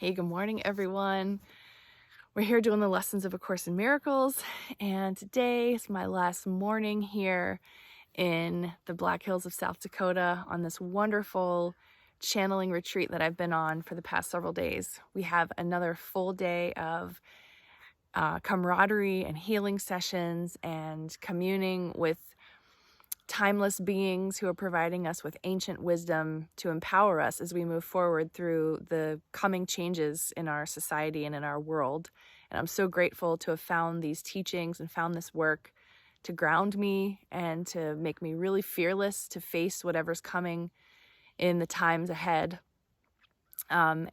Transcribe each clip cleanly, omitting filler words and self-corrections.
Hey, good morning, everyone. We're here doing the lessons of A Course in Miracles, and today is my last morning here in the Black Hills of South Dakota on this wonderful channeling retreat that I've been on for the past several days. We have another full day of camaraderie and healing sessions and communing with timeless beings who are providing us with ancient wisdom to empower us as we move forward through the coming changes in our society and in our world. And I'm so grateful to have found these teachings and found this work to ground me and to make me really fearless to face whatever's coming in the times ahead. Yeah,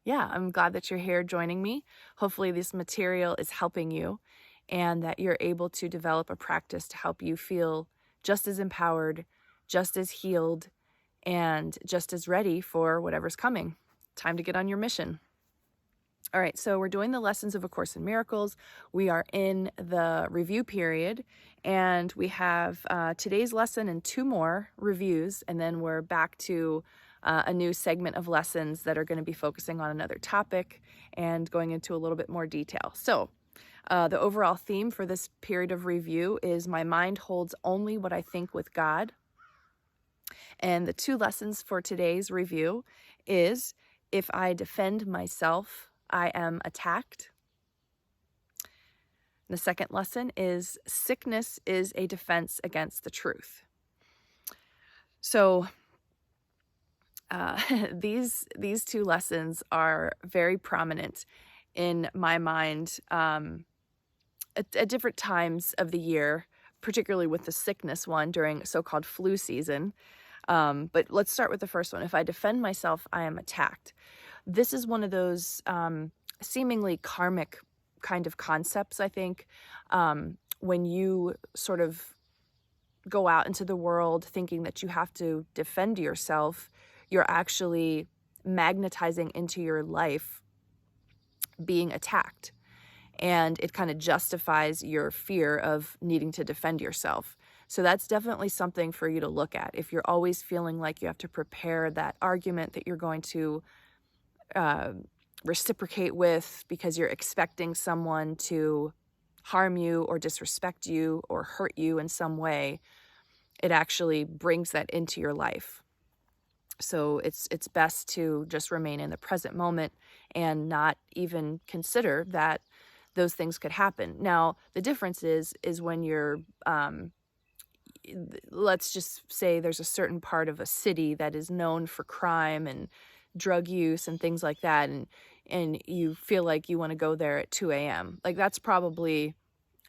I'm glad that you're here joining me. Hopefully this material is helping you and that you're able to develop a practice to help you feel just as empowered, just as healed, and just as ready for whatever's coming. Time to get on your mission. All right, so we're doing the lessons of A Course in Miracles. We are in the review period, and we have today's lesson and 2 more reviews, and then we're back to a new segment of lessons that are going to be focusing on another topic and going into a little bit more detail. So the overall theme for this period of review is my mind holds only what I think with God. And the 2 lessons for today's review is if I defend myself, I am attacked. The second lesson is sickness is a defense against the truth. So these 2 lessons are very prominent in my mind at different times of the year, particularly with the sickness one during so-called flu season. But let's start with the first one. If I defend myself, I am attacked. This is one of those seemingly karmic kind of concepts, I think, when you sort of go out into the world thinking that you have to defend yourself, you're actually magnetizing into your life being attacked. And it kind of justifies your fear of needing to defend yourself. So that's definitely something for you to look at. If you're always feeling like you have to prepare that argument that you're going to reciprocate with because you're expecting someone to harm you or disrespect you or hurt you in some way, it actually brings that into your life. So it's best to just remain in the present moment and not even consider that those things could happen. Now, the difference is when you're, let's just say there's a certain part of a city that is known for crime and drug use and things like that, and you feel like you want to go there at 2 a.m. Like, that's probably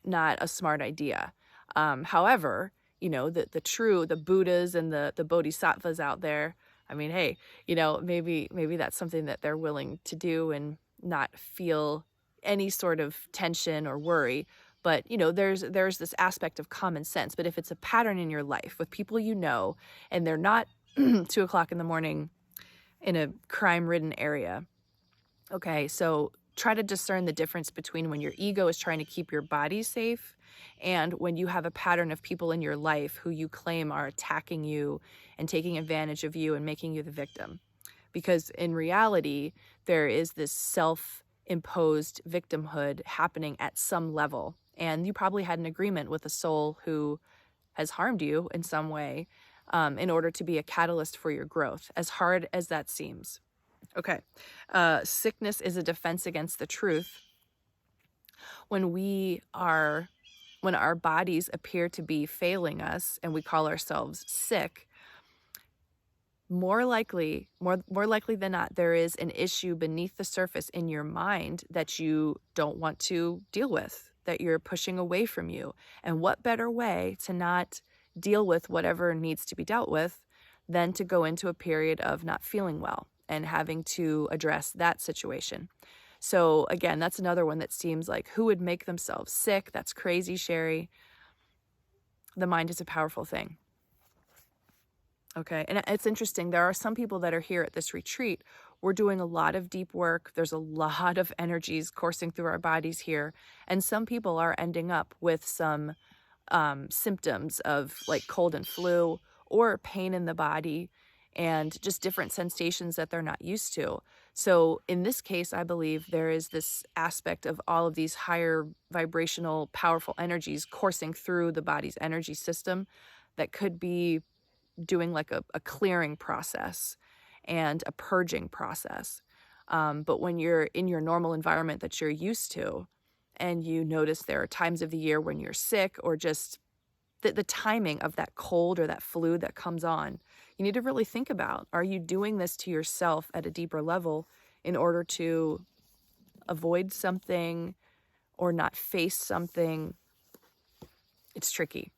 not a smart idea. However, the Buddhas and the Bodhisattvas out there, I mean, hey, maybe that's something that they're willing to do and not feel any sort of tension or worry. But, there's this aspect of common sense. But if it's a pattern in your life with people and they're not 2 o'clock in the morning in a crime-ridden area, okay, so try to discern the difference between when your ego is trying to keep your body safe and when you have a pattern of people in your life who you claim are attacking you and taking advantage of you and making you the victim. Because in reality, there is this self-imposed victimhood happening at some level. And you probably had an agreement with a soul who has harmed you in some way in order to be a catalyst for your growth, as hard as that seems. Okay, sickness is a defense against the truth. When our bodies appear to be failing us and we call ourselves sick, more likely than not, there is an issue beneath the surface in your mind that you don't want to deal with, that you're pushing away from you. And what better way to not deal with whatever needs to be dealt with than to go into a period of not feeling well and having to address that situation. So again, that's another one that seems like, who would make themselves sick? That's crazy, Sherry. The mind is a powerful thing. Okay, and it's interesting. There are some people that are here at this retreat. We're doing a lot of deep work. There's a lot of energies coursing through our bodies here. And some people are ending up with some symptoms of like cold and flu or pain in the body. and just different sensations that they're not used to. So in this case, I believe there is this aspect of all of these higher vibrational, powerful energies coursing through the body's energy system that could be doing like a clearing process and a purging process. But when you're in your normal environment that you're used to, and you notice there are times of the year when you're sick, or just the timing of that cold or that flu that comes on, you need to really think about, are you doing this to yourself at a deeper level in order to avoid something or not face something? It's tricky.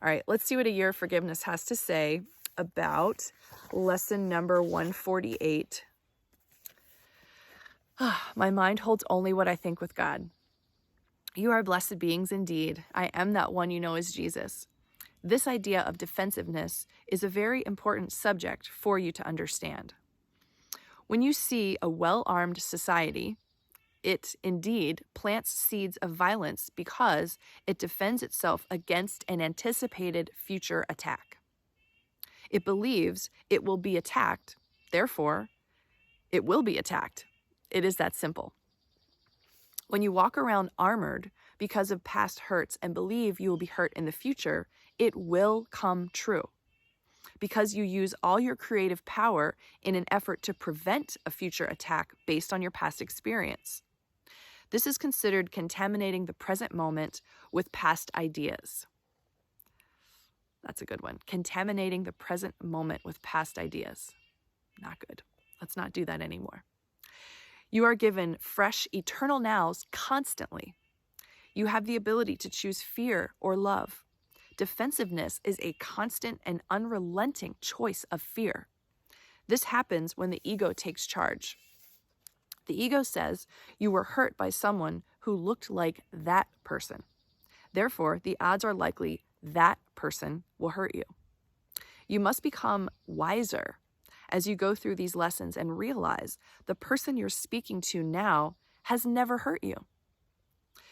All right, let's see what A Year of Forgiveness has to say about lesson number 148. My mind holds only what I think with God. You are blessed beings indeed. I am that one you know as Jesus. This idea of defensiveness is a very important subject for you to understand. When you see a well-armed society, it indeed plants seeds of violence because it defends itself against an anticipated future attack. It believes it will be attacked, therefore, it will be attacked. It is that simple. When you walk around armored because of past hurts and believe you will be hurt in the future, it will come true. Because you use all your creative power in an effort to prevent a future attack based on your past experience. This is considered contaminating the present moment with past ideas. That's a good one. Contaminating the present moment with past ideas. Not good. Let's not do that anymore. You are given fresh, eternal nows constantly. You have the ability to choose fear or love. Defensiveness is a constant and unrelenting choice of fear. This happens when the ego takes charge. The ego says you were hurt by someone who looked like that person. Therefore, the odds are likely that person will hurt you. You must become wiser as you go through these lessons and realize the person you're speaking to now has never hurt you.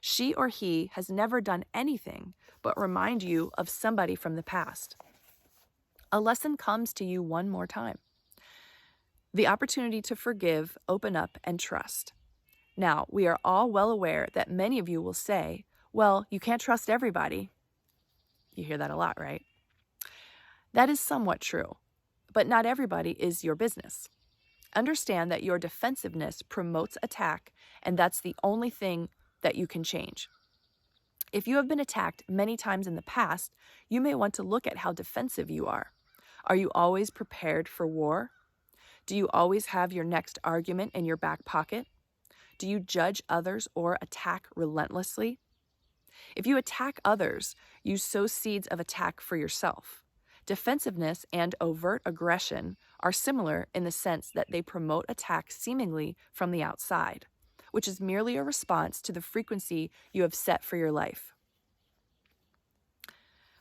She or he has never done anything but remind you of somebody from the past. A lesson comes to you one more time. The opportunity to forgive, open up, and trust. Now, we are all well aware that many of you will say, well, you can't trust everybody. You hear that a lot, right? That is somewhat true, but not everybody is your business. Understand that your defensiveness promotes attack, and that's the only thing that you can change. If you have been attacked many times in the past, you may want to look at how defensive you are. Are you always prepared for war? Do you always have your next argument in your back pocket? Do you judge others or attack relentlessly? If you attack others, you sow seeds of attack for yourself. Defensiveness and overt aggression are similar in the sense that they promote attack seemingly from the outside, which is merely a response to the frequency you have set for your life.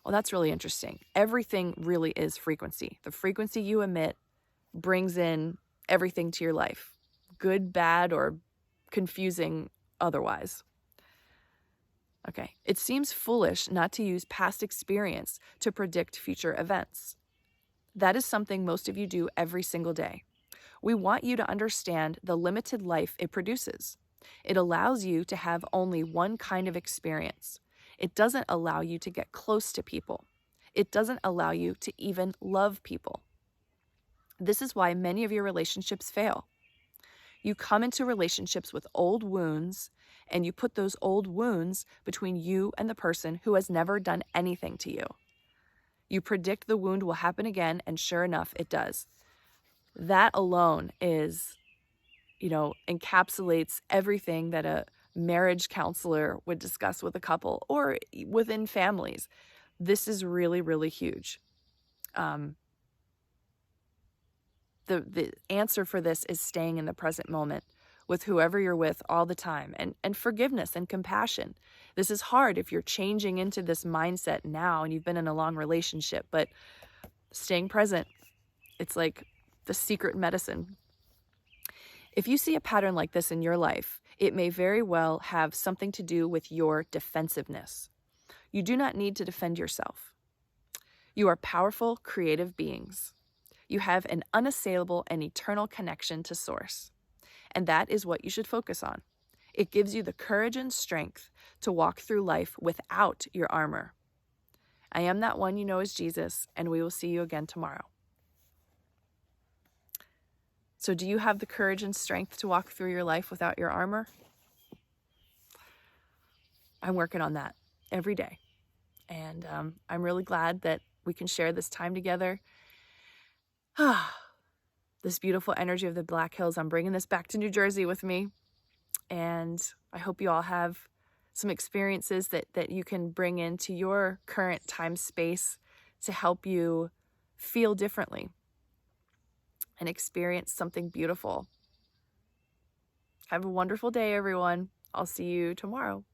Well, that's really interesting. Everything really is frequency. The frequency you emit brings in everything to your life, good, bad, or confusing otherwise. Okay, it seems foolish not to use past experience to predict future events. That is something most of you do every single day. We want you to understand the limited life it produces. It allows you to have only one kind of experience. It doesn't allow you to get close to people. It doesn't allow you to even love people. This is why many of your relationships fail. You come into relationships with old wounds, and you put those old wounds between you and the person who has never done anything to you. You predict the wound will happen again, and sure enough, it does. That alone is, encapsulates everything that a marriage counselor would discuss with a couple or within families. This is really, really huge. The answer for this is staying in the present moment with whoever you're with all the time, and forgiveness and compassion. This is hard if you're changing into this mindset now and you've been in a long relationship, but staying present, it's like the secret medicine. If you see a pattern like this in your life, it may very well have something to do with your defensiveness. You do not need to defend yourself. You are powerful, creative beings. You have an unassailable and eternal connection to Source, and that is what you should focus on. It gives you the courage and strength to walk through life without your armor. I am that one you know as Jesus, and we will see you again tomorrow. So do you have the courage and strength to walk through your life without your armor? I'm working on that every day. And I'm really glad that we can share this time together. This beautiful energy of the Black Hills. I'm bringing this back to New Jersey with me. And I hope you all have some experiences that you can bring into your current time space to help you feel differently and experience something beautiful. Have a wonderful day, everyone. I'll see you tomorrow.